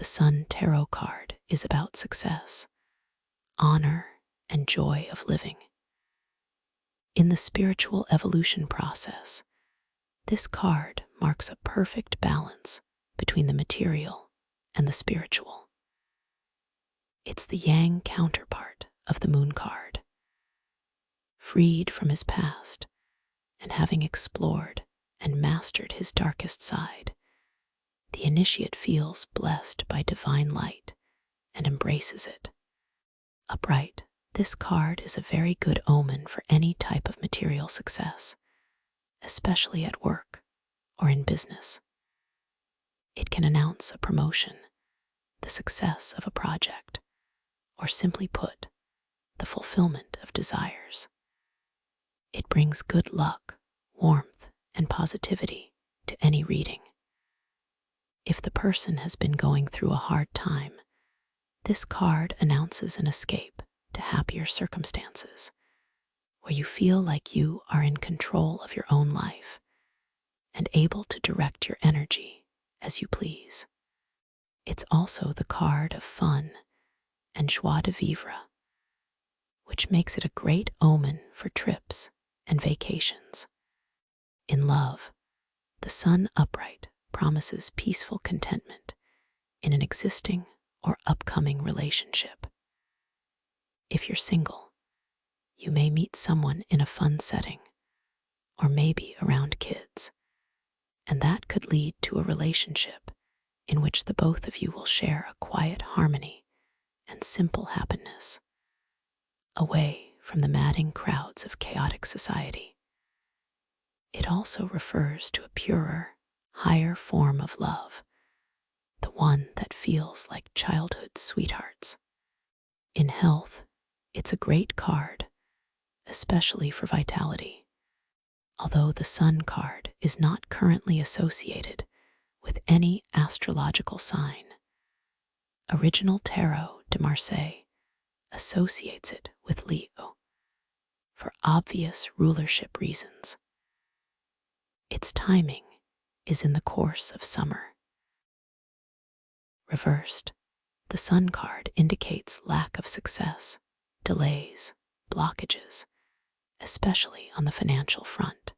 Sun Tarot card is about success, honor, and joy of living. In the spiritual evolution process, this card marks a perfect balance between the material and the spiritual. It's the yang counterpart of the moon card. Freed from his past and having explored and mastered his darkest side, the initiate feels blessed by divine light and embraces it. Upright, this card is a very good omen for any type of material success, especially at work or in business. It can announce a promotion, the success of a project, or simply put, the fulfillment of desires. It brings good luck, warmth, and positivity to any reading. If the person has been going through a hard time, this card announces an escape to happier circumstances, where you feel like you are in control of your own life and able to direct your energy as you please. It's also the card of fun and joie de vivre, which makes it a great omen for trips and vacations. In love, the Sun upright promises peaceful contentment in an existing or upcoming relationship. If you're single, you may meet someone in a fun setting, or maybe around kids, and that could lead to a relationship in which the both of you will share a quiet harmony and simple happiness, away from the madding crowds of chaotic society. It also refers to a purer, higher form of love, the one that feels like childhood sweethearts. In health, it's a great card, especially for vitality. Although the Sun card is not currently associated with any astrological sign, Original Tarot de Marseille associates it with Leo for obvious rulership reasons. Its timing is in the course of summer. Reversed, the Sun card indicates lack of success, delays, blockages, especially on the financial front.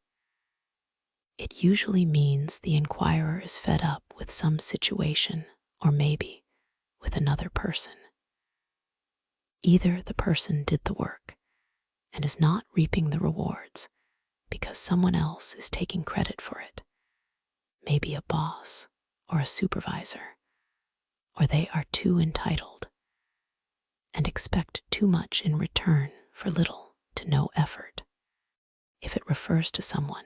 It usually means the inquirer is fed up with some situation or maybe with another person. Either the person did the work and is not reaping the rewards because someone else is taking credit for it, maybe a boss or a supervisor, or they are too entitled and expect too much in return for little to no effort. If it refers to someone,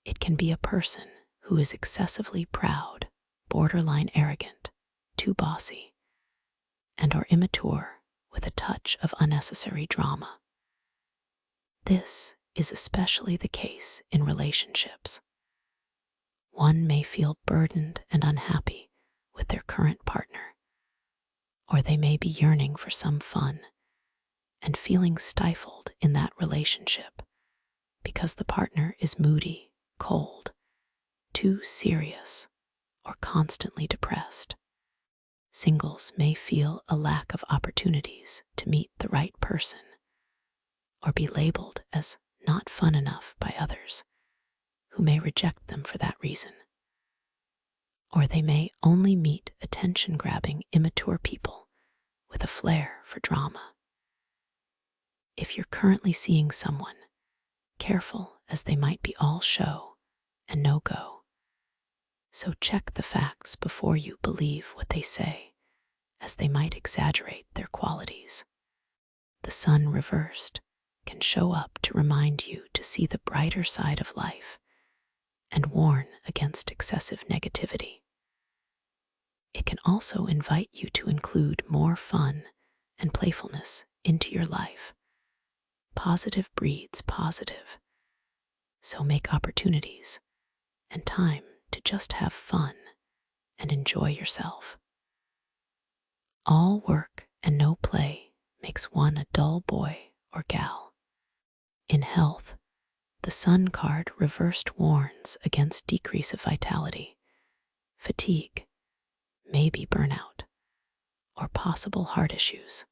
it can be a person who is excessively proud, borderline arrogant, too bossy, and or immature with a touch of unnecessary drama. This is especially the case in relationships. One may feel burdened and unhappy with their current partner, or they may be yearning for some fun and feeling stifled in that relationship because the partner is moody, cold, too serious, or constantly depressed. Singles may feel a lack of opportunities to meet the right person, or be labeled as not fun enough by others, who may reject them for that reason. Or they may only meet attention-grabbing, immature people with a flair for drama. If you're currently seeing someone, careful as they might be all show and no go. So check the facts before you believe what they say, as they might exaggerate their qualities. The Sun reversed can show up to remind you to see the brighter side of life and warn against excessive negativity. It can also invite you to include more fun and playfulness into your life. Positive breeds positive, so make opportunities and time to just have fun and enjoy yourself. All work and no play makes one a dull boy or gal. In health, the Sun card reversed warns against decrease of vitality, fatigue, maybe burnout, or possible heart issues.